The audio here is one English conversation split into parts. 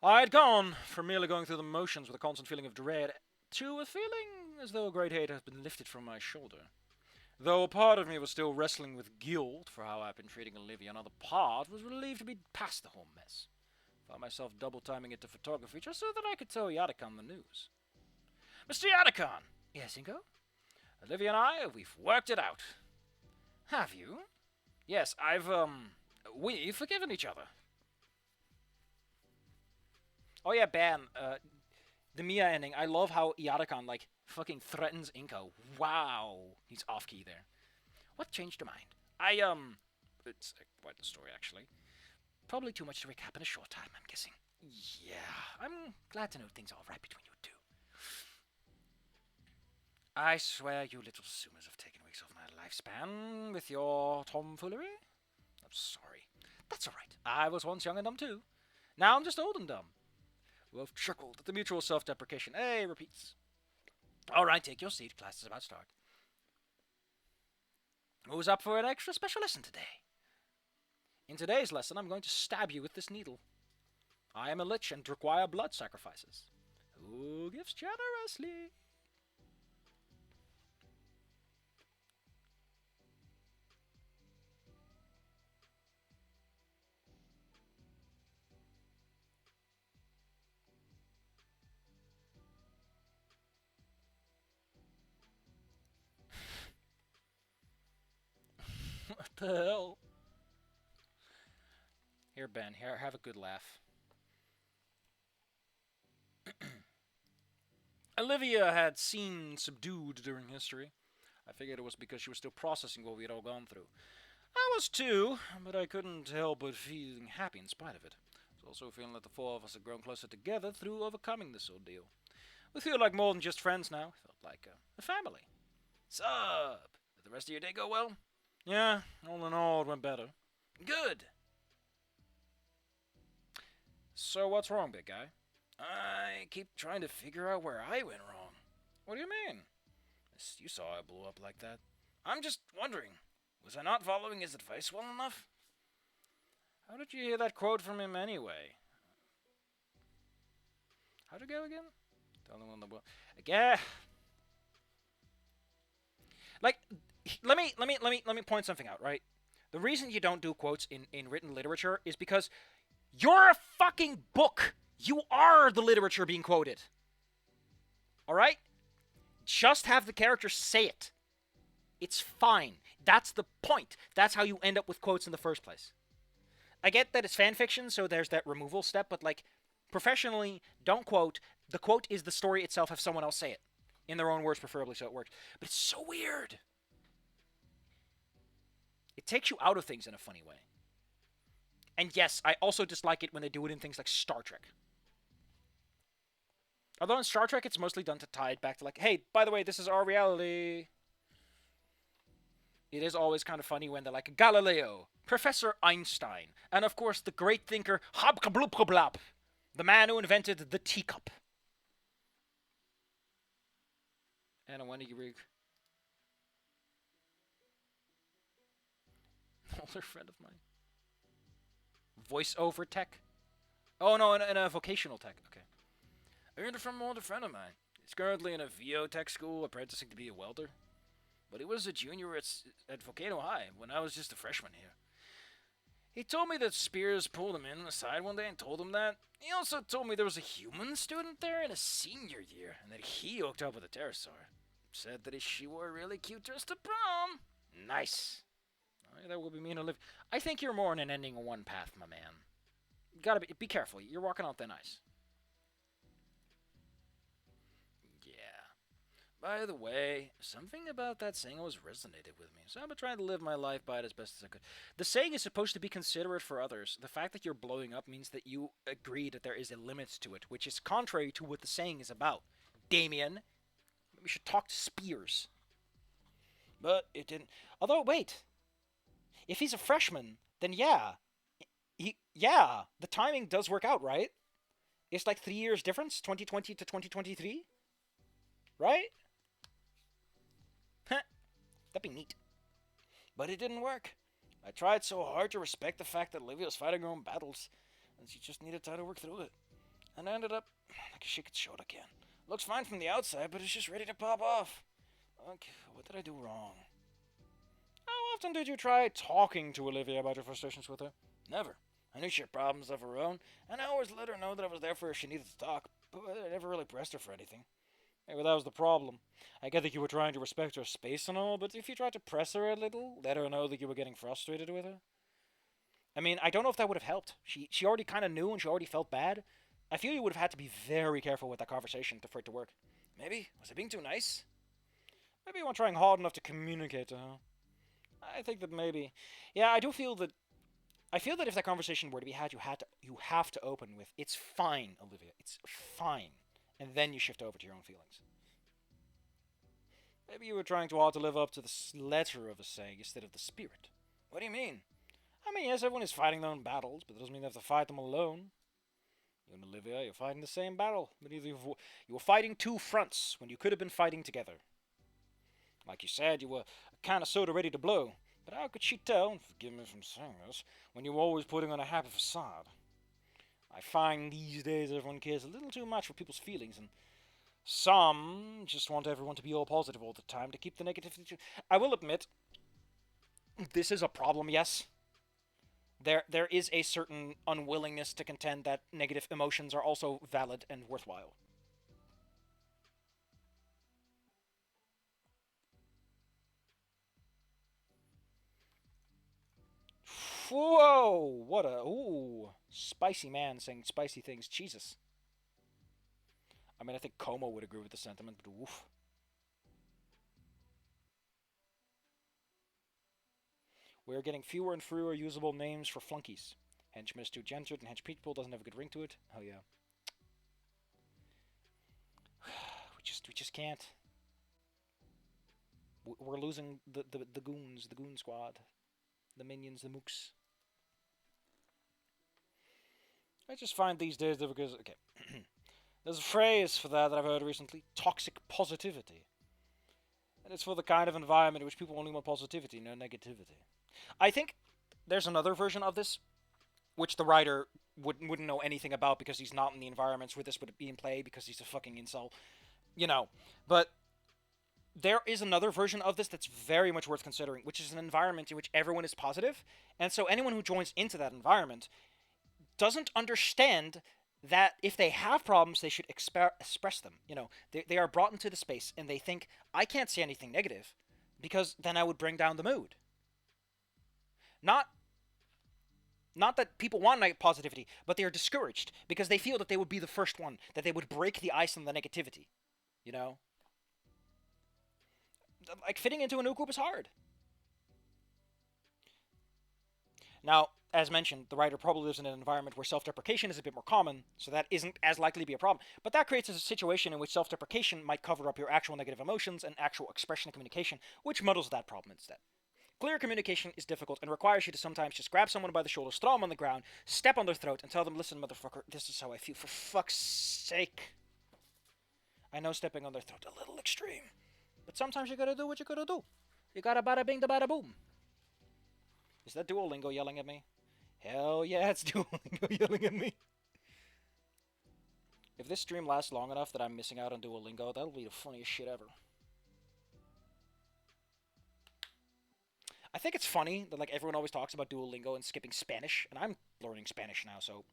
I had gone from merely going through the motions with a constant feeling of dread to a feeling as though a great weight had been lifted from my shoulder. Though a part of me was still wrestling with guilt for how I'd been treating Olivia, another part was relieved to be past the whole mess. Found myself double timing it to photography just so that I could tell Yadikon the news. Mr. Yadikon! Yes, Ingo? Olivia and I, we've worked it out. Have you? Yes, we've forgiven each other. Oh yeah, Ben, the Mia ending, I love how Yadikon, like, fucking threatens Inko. Wow. He's off key there. What changed your mind? It's quite the story, actually. Probably too much to recap in a short time, I'm guessing. Yeah, I'm glad to know things are alright between you two. I swear you little zoomers have taken weeks off my lifespan with your tomfoolery. I'm sorry. That's alright. I was once young and dumb too. Now I'm just old and dumb. We've chuckled at the mutual self-deprecation. Hey, repeats. Alright, take your seat. Class is about to start. Who's up for an extra special lesson today? In today's lesson, I'm going to stab you with this needle. I am a lich and require blood sacrifices. Who gives generously? What the hell? Here, Ben. Here, have a good laugh. Olivia had seemed subdued during history. I figured it was because she was still processing what we had all gone through. I was too, but I couldn't help but feeling happy in spite of it. I was also feeling that the four of us had grown closer together through overcoming this ordeal. We feel like more than just friends now. We felt like a family. Sup? Did the rest of your day go well? Yeah, all in all, it went better. Good. So what's wrong, big guy? I keep trying to figure out where I went wrong. What do you mean? You saw I blew up like that. I'm just wondering, was I not following his advice well enough? How did you hear that quote from him anyway? How'd it go again? Tell them on the book. Yeah. Like, let me point something out, right? The reason you don't do quotes in written literature is because you're a fucking book. You are the literature being quoted. Alright? Just have the character say it. It's fine. That's the point. That's how you end up with quotes in the first place. I get that it's fan fiction, so there's that removal step, but like, professionally, don't quote. The quote is the story itself, have someone else say it. In their own words, preferably, so it works. But it's so weird. It takes you out of things in a funny way. And yes, I also dislike it when they do it in things like Star Trek. Although in Star Trek, it's mostly done to tie it back to like, hey, by the way, this is our reality. It is always kind of funny when they're like, Galileo, Professor Einstein, and of course the great thinker Hobkabloopkablap, the man who invented the teacup. And a Wani rig. Older friend of mine. Voiceover tech? Oh no, in a vocational tech. Okay. I heard it from an older friend of mine. He's currently in a VO tech school, apprenticing to be a welder. But he was a junior at Volcano High when I was just a freshman here. He told me that Spears pulled him in aside one day and told him that. He also told me there was a human student there in a senior year and that he hooked up with a pterosaur. Said that she wore a really cute dress to prom. Nice. That will be me and Olivia. I think you're more in an ending of one path, my man. You gotta be careful. You're walking on thin ice. By the way, something about that saying always resonated with me, so I've been trying to live my life by it as best as I could. The saying is supposed to be considerate for others. The fact that you're blowing up means that you agree that there is a limit to it, which is contrary to what the saying is about. Damien, we should talk to Spears. But it didn't. Although, wait. If he's a freshman, then yeah. The timing does work out, right? It's like 3 years difference, 2020 to 2023? Right? That'd be neat. But it didn't work. I tried so hard to respect the fact that Olivia was fighting her own battles, and she just needed time to work through it. and I ended up like a shit shot again. Looks fine from the outside, but it's just ready to pop off. Okay, what did I do wrong? How often did you try talking to Olivia about your frustrations with her? Never. I knew she had problems of her own, and I always let her know that I was there for her if she needed to talk, but I never really pressed her for anything. Maybe that was the problem. I get that you were trying to respect her space and all, but if you tried to press her a little, let her know that you were getting frustrated with her. I mean, I don't know if that would have helped. She already kind of knew and she already felt bad. I feel you would have had to be very careful with that conversation for it to work. Maybe? Was I being too nice? Maybe you weren't trying hard enough to communicate to her. I think that maybe. Yeah, I do feel that. I feel that if that conversation were to be had, you have to open with, "It's fine, Olivia. It's fine," and then you shift over to your own feelings. Maybe you were trying too hard to live up to the letter of a saying instead of the spirit. What do you mean? I mean, yes, everyone is fighting their own battles, but that doesn't mean they have to fight them alone. You and Olivia, you're fighting the same battle, but you were fighting two fronts when you could have been fighting together. Like you said, you were kind of sort of ready to blow, but how could she tell, and forgive me for saying this, when you were always putting on a happy facade? I find these days everyone cares a little too much for people's feelings, and some just want everyone to be all positive all the time to keep the negativity. I will admit, this is a problem, yes. There is a certain unwillingness to contend that negative emotions are also valid and worthwhile. Whoa! What a spicy man saying spicy things. Jesus. I mean, I think Como would agree with the sentiment, but oof. We're getting fewer and fewer usable names for flunkies. Henchman is too gendered, and hench people doesn't have a good ring to it. Oh yeah. We just can't. We're losing the goons, the goon squad, the minions, the mooks. I just find these days that because okay, there's a phrase for that I've heard recently: toxic positivity, and it's for the kind of environment in which people only want positivity, no negativity. I think there's another version of this which the writer wouldn't know anything about because he's not in the environments where this would be in play because he's a fucking incel, you know. But there is another version of this that's very much worth considering, which is an environment in which everyone is positive, and so anyone who joins into that environment doesn't understand that if they have problems, they should express them. You know, they are brought into the space and they think, I can't say anything negative because then I would bring down the mood. Not not that people want positivity, but they are discouraged because they feel that they would be the first one, that they would break the ice on the negativity. You know, like fitting into a new group is hard. Now, as mentioned, the writer probably lives in an environment where self-deprecation is a bit more common, so that isn't as likely to be a problem. But that creates a situation in which self-deprecation might cover up your actual negative emotions and actual expression and communication, which muddles that problem instead. Clear communication is difficult and requires you to sometimes just grab someone by the shoulder, throw them on the ground, step on their throat, and tell them, listen, motherfucker, this is how I feel. For fuck's sake. I know stepping on their throat a little extreme, but sometimes you gotta do what you gotta do. You gotta bada bing da bada boom. Is that Duolingo yelling at me? Hell yeah, it's Duolingo yelling at me. If this stream lasts long enough that I'm missing out on Duolingo, that'll be the funniest shit ever. I think it's funny that like everyone always talks about Duolingo and skipping Spanish, and I'm learning Spanish now, so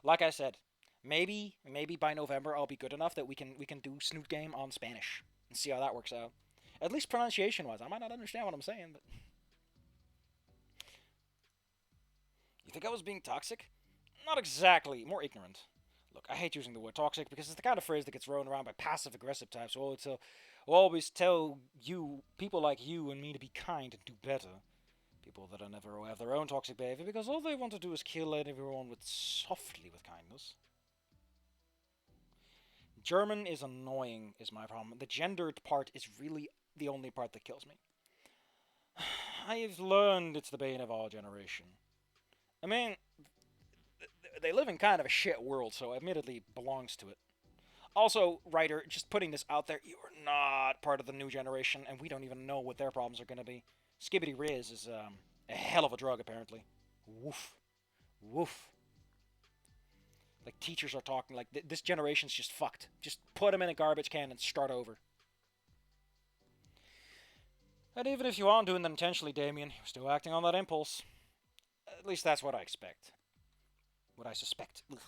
like I said, maybe by November I'll be good enough that we can do Snoot Game on Spanish and see how that works out. At least pronunciation wise. I might not understand what I'm saying, but you think I was being toxic? Not exactly, more ignorant. Look, I hate using the word toxic because it's the kind of phrase that gets thrown around by passive aggressive types who always tell you, people like you and me, to be kind and do better. People that are never have their own toxic behavior because all they want to do is kill everyone with softly with kindness. German is annoying, is my problem. The gendered part is really the only part that kills me. I've learned it's the bane of our generation. I mean, they live in kind of a shit world, so admittedly belongs to it. Also, writer, just putting this out there, you are not part of the new generation, and we don't even know what their problems are going to be. Skibbity Riz is a hell of a drug, apparently. Woof. Woof. Like, teachers are talking like, this generation's just fucked. Just put them in a garbage can and start over. And even if you aren't doing that intentionally, Damien, you're still acting on that impulse. At least that's what I expect. What I suspect. Ugh.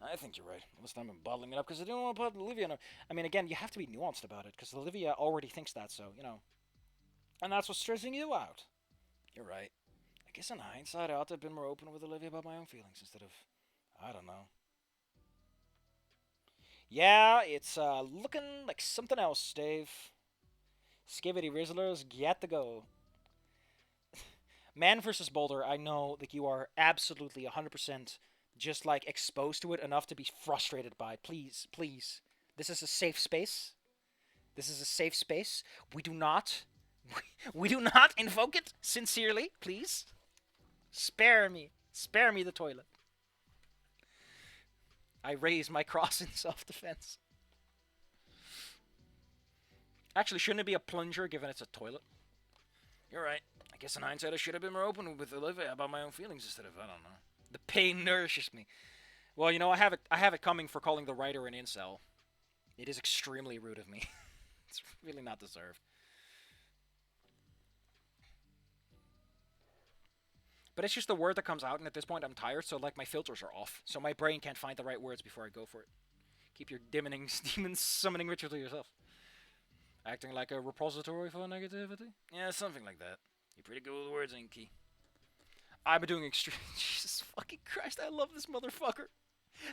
I think you're right. This time I'm bottling it up because I didn't want to put Olivia in a... I mean, again, you have to be nuanced about it because Olivia already thinks that, so, you know. And that's what's stressing you out. You're right. I guess in hindsight, I ought to have been more open with Olivia about my own feelings instead of... I don't know. Yeah, it's looking like something else, Dave. Skibidi Rizzlers, get to go. Man versus Boulder, I know that you are absolutely 100% just like exposed to it enough to be frustrated by it. Please, please. This is a safe space. This is a safe space. We do not invoke it sincerely, please. Spare me. Spare me the toilet. I raise my cross in self-defense. Actually, shouldn't it be a plunger given it's a toilet? You're right. I guess in hindsight I should have been more open with Olivia about my own feelings instead of, I don't know. The pain nourishes me. Well, you know, I have it coming for calling the writer an incel. It is extremely rude of me. It's really not deserved. But it's just the word that comes out, and at this point I'm tired, so like my filters are off. So my brain can't find the right words before I go for it. Keep your demon summoning ritual to yourself. Acting like a repository for negativity? Yeah, something like that. You're pretty good with words, Inky. I've been doing extreme... Jesus fucking Christ, I love this motherfucker.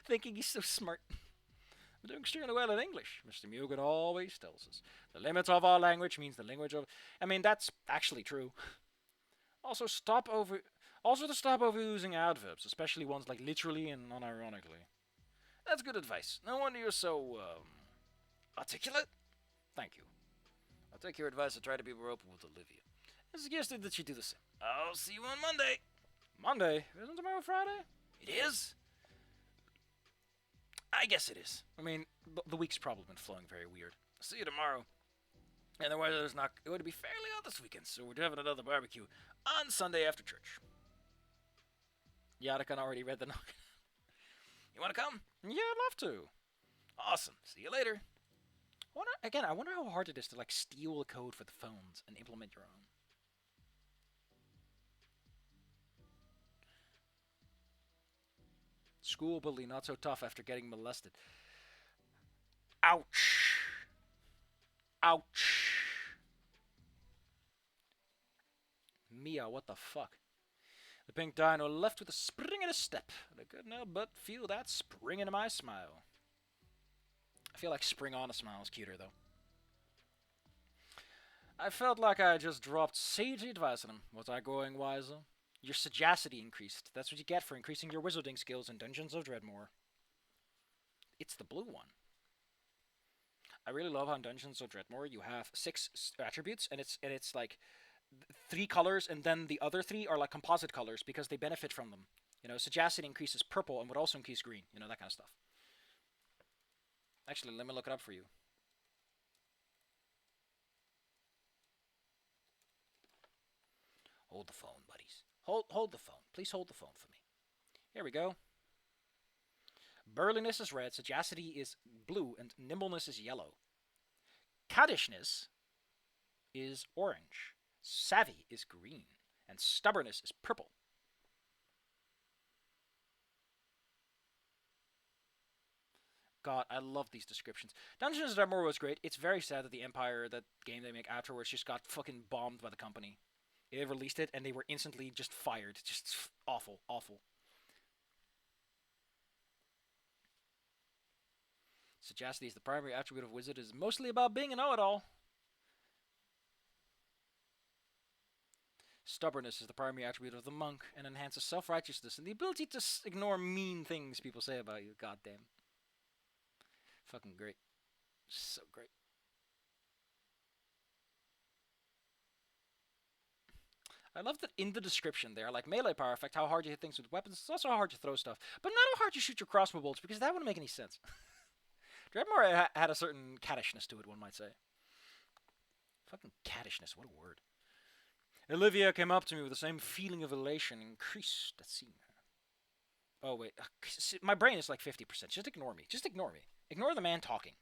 Thinking he's so smart. I'm doing extremely well in English. Mr. Mugen always tells us. The limit of our language means the language of... I mean, that's actually true. Also, to stop overusing adverbs, especially ones like literally and unironically. That's good advice. No wonder you're so, articulate. Thank you. I'll take your advice and try to be more open with Olivia. I suggested that you do the same. I'll see you on Monday. Monday? Isn't tomorrow Friday? It is? I guess it is. I mean, the week's probably been flowing very weird. I'll see you tomorrow. And the weather's not going to be fairly hot this weekend, so we're having another barbecue on Sunday after church. Yadakan already read the note. You want to come? Yeah, I'd love to. Awesome. See you later. I wonder how hard it is to like steal the code for the phones and implement your own. School bully not so tough after getting molested. Ouch. Ouch. Mia, what the fuck? The pink dino left with a spring in his step, and I couldn't help but feel that spring into my smile. I feel like spring on a smile is cuter, though. I felt like I just dropped sage advice on him. Was I growing wiser? Your sagacity increased. That's what you get for increasing your wizarding skills in Dungeons of Dreadmore. It's the blue one. I really love how in Dungeons of Dreadmore you have 6 attributes, and it's like 3 colors, and then the other 3 are like composite colors because they benefit from them. You know, sagacity increases purple and would also increase green. You know, that kind of stuff. Actually, let me look it up for you. Hold the phone, buddies. Hold the phone. Please hold the phone for me. Here we go. Burliness is red, sagacity is blue, and nimbleness is yellow. Caddishness is orange. Savvy is green. And stubbornness is purple. God, I love these descriptions. Dungeons & Dragons was great. It's very sad that the Empire, that game they make afterwards, just got fucking bombed by the company. They released it, and they were instantly just fired. Just awful, awful. Sagacity is the primary attribute of wizard. Is mostly about being a know-it-all. Stubbornness is the primary attribute of the monk and enhances self-righteousness and the ability to ignore mean things people say about you. Goddamn. Fucking great. So great. I love that in the description there, like melee power effect, how hard you hit things with weapons. It's also how hard you throw stuff. But not how hard you shoot your crossbow bolts, because that wouldn't make any sense. Dreadmore had a certain caddishness to it, one might say. Fucking caddishness, what a word. Olivia came up to me with the same feeling of elation increased at seeing her. Oh, wait. My brain is like 50%. Just ignore me. Just ignore me. Ignore the man talking.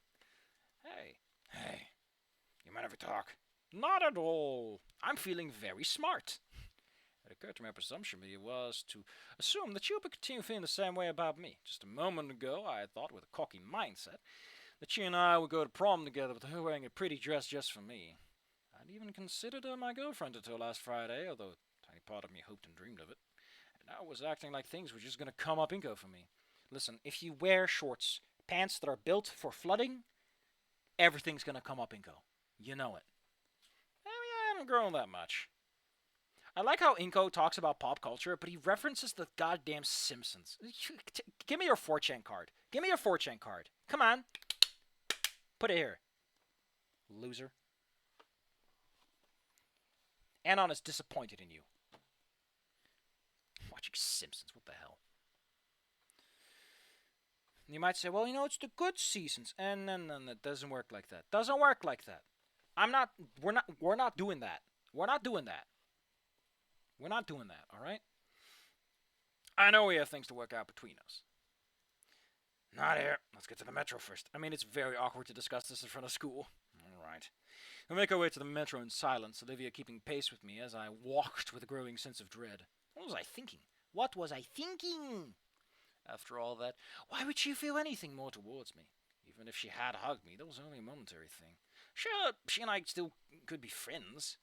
Hey. Hey. You mind if we talk? Not at all. I'm feeling very smart. It occurred to my presumption was to assume that you would continue feeling the same way about me. Just a moment ago, I had thought with a cocky mindset that you and I would go to prom together with her wearing a pretty dress just for me. I'd even considered her my girlfriend until last Friday, although a tiny part of me hoped and dreamed of it. And I was acting like things were just going to come up Inco for me. Listen, if you wear shorts, pants that are built for flooding, everything's going to come up Inco. You know it. I mean, I haven't grown that much. I like how Inco talks about pop culture, but he references the goddamn Simpsons. Give me your 4chan card. Give me your 4chan card. Come on. Put it here. Loser. Anon is disappointed in you. Watching Simpsons, what the hell? You might say, well, you know, it's the good seasons. And no, it doesn't work like that. Doesn't work like that. We're not doing that. We're not doing that. We're not doing that, alright? I know we have things to work out between us. Not here. Let's get to the metro first. I mean, it's very awkward to discuss this in front of school. Alright. We make our way to the metro in silence, Olivia keeping pace with me as I walked with a growing sense of dread. What was I thinking? What was I thinking? After all that, why would she feel anything more towards me? Even if she had hugged me, that was only a momentary thing. Sure, she and I still could be friends.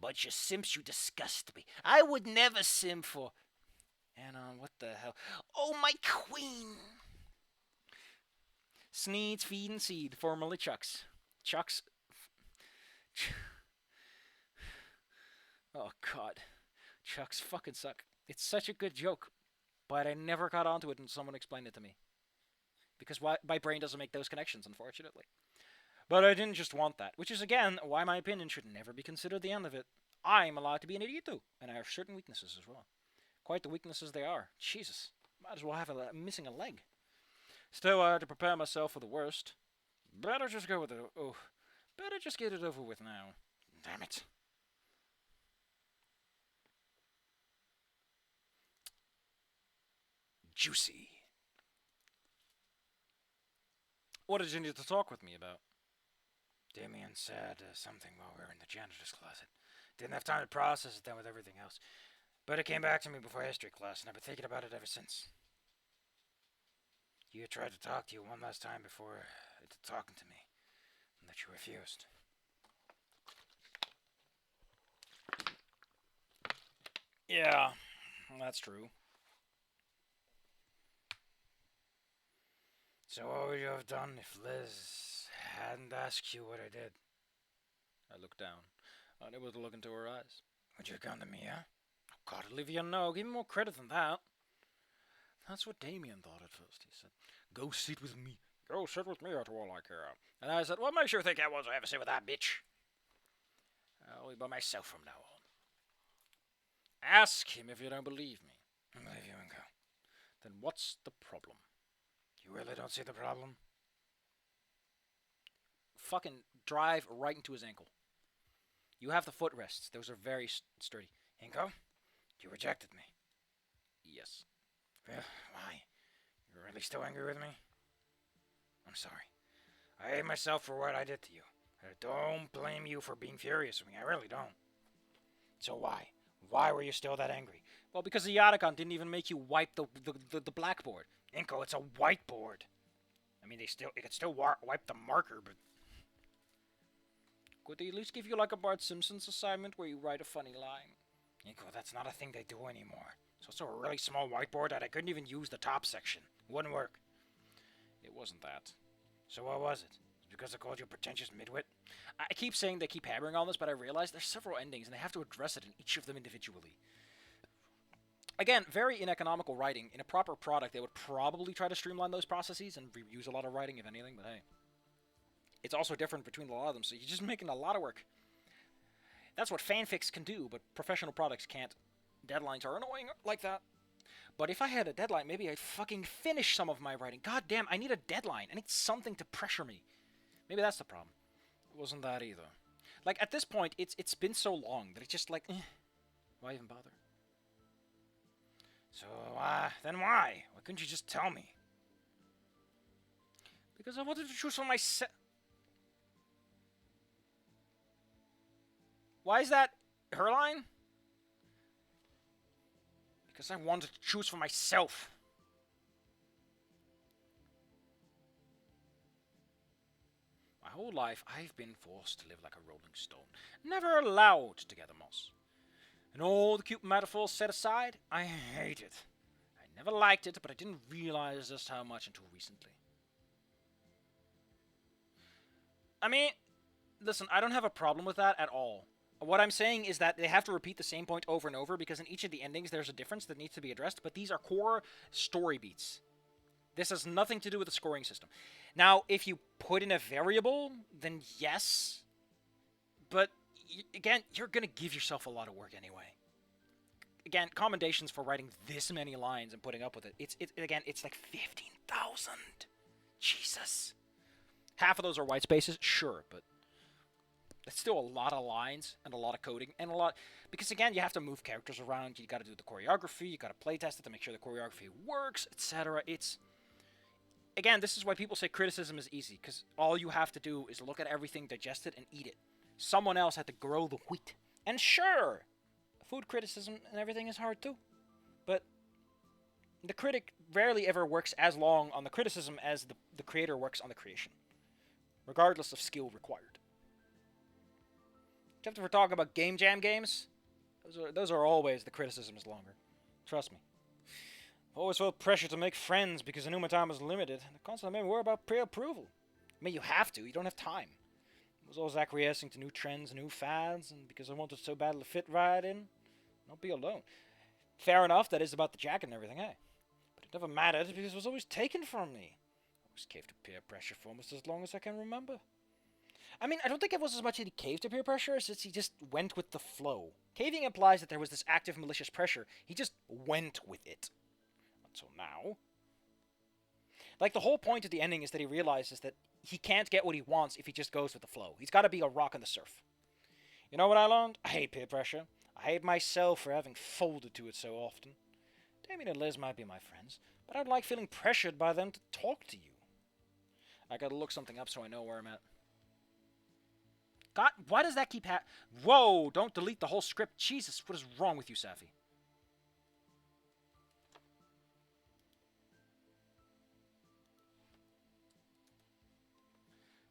But you simps, you disgust me. I would never sim for... Anon, what the hell? Oh, my queen! Sneeds, feed, and seed, formerly Chucks. Chucks... Oh, God. Chucks fucking suck. It's such a good joke, but I never got onto it until someone explained it to me. Because my brain doesn't make those connections, unfortunately. But I didn't just want that, which is, again, why my opinion should never be considered the end of it. I'm allowed to be an idiot, too, and I have certain weaknesses as well. Quite the weaknesses they are. Jesus. Might as well have missing a leg. Still, I had to prepare myself for the worst. Better just go with it. Oh, better just get it over with now. Damn it. Juicy. What did you need to talk with me about? Damien said something while we were in the janitor's closet. Didn't have time to process it then with everything else. But it came back to me before history class, and I've been thinking about it ever since. You tried to talk to you one last time before talking to me, and that you refused. Yeah, that's true. So what would you have done if Liz hadn't asked you what I did? I looked down, unable to look into her eyes. Would you have gone to me, huh? Oh, God, Olivia, no. Give me more credit than that. That's what Damien thought at first. He said, go sit with me. Go sit with me after all I care. And I said, what makes you think I was I ever sit with that bitch? I'll be by myself from now on. Ask him if you don't believe me. I believe you, Inco. Then what's the problem? You really don't see the problem? Fucking drive right into his ankle. You have the footrests. Those are very sturdy. Inco, you rejected me. Yes. Well, why? You're really still angry with me? I'm sorry. I hate myself for what I did to you. I don't blame you for being furious with me. I really don't. So why? Why were you still that angry? Well, because the Yatacon didn't even make you wipe the blackboard. Inco, it's a whiteboard. I mean, it could still wipe the marker, but... Could they at least give you like a Bart Simpson's assignment where you write a funny line? Inco, that's not a thing they do anymore. It's also a really small whiteboard that I couldn't even use the top section. It wouldn't work. It wasn't that. So what was it? Because I called you a pretentious midwit? I keep saying they keep hammering on this, but I realize there's several endings and they have to address it in each of them individually. Again, very ineconomical writing. In a proper product, they would probably try to streamline those processes and reuse a lot of writing, if anything, but hey. It's also different between a lot of them, so you're just making a lot of work. That's what fanfics can do, but professional products can't. Deadlines are annoying like that. But if I had a deadline, maybe I'd fucking finish some of my writing. God damn, I need a deadline. I need something to pressure me. Maybe that's the problem. It wasn't that either. Like, at this point, it's been so long that it's just like, why even bother? So, then why? Why couldn't you just tell me? Because I wanted to choose for myself. Why is that her line? Because I wanted to choose for myself. My whole life, I've been forced to live like a rolling stone, never allowed to gather moss. And all the cute metaphors set aside, I hate it. I never liked it, but I didn't realize just how much until recently. I mean, listen, I don't have a problem with that at all. What I'm saying is that they have to repeat the same point over and over because in each of the endings there's a difference that needs to be addressed, but these are core story beats. This has nothing to do with the scoring system. Now, if you put in a variable, then yes. But, again, you're going to give yourself a lot of work anyway. Again, commendations for writing this many lines and putting up with it. It's like 15,000. Jesus. Half of those are white spaces, sure, but that's still a lot of lines and a lot of coding and a lot because again you have to move characters around, you got to do the choreography, you got to play test it to make sure the choreography works, etc. It's again, this is why people say criticism is easy because all you have to do is look at everything, digest it, and eat it. Someone else had to grow the wheat, and sure, food criticism and everything is hard too, but the critic rarely ever works as long on the criticism as the creator works on the creation, regardless of skill required. Except if we're talking about game jam games, those are always the criticism is longer. Trust me. I've always felt pressure to make friends because I knew my time was limited. And it constantly made me worry about peer approval. I mean, you have to. You don't have time. I was always acquiescing to new trends, new fads, and because I wanted so badly to fit right in, not be alone. Fair enough, that is about the jacket and everything, eh? But it never mattered because it was always taken from me. I always caved to peer pressure for almost as long as I can remember. I mean, I don't think it was as much that he caved to peer pressure as he just went with the flow. Caving implies that there was this active malicious pressure. He just went with it. Until now. Like, the whole point of the ending is that he realizes that he can't get what he wants if he just goes with the flow. He's got to be a rock in the surf. You know what I learned? I hate peer pressure. I hate myself for having folded to it so often. Damien and Liz might be my friends, but I'd like feeling pressured by them to talk to you. I gotta look something up so I know where I'm at. God, why does that keep happening? Whoa, don't delete the whole script. Jesus, what is wrong with you, Safi?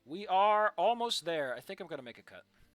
We are almost there. I think I'm going to make a cut.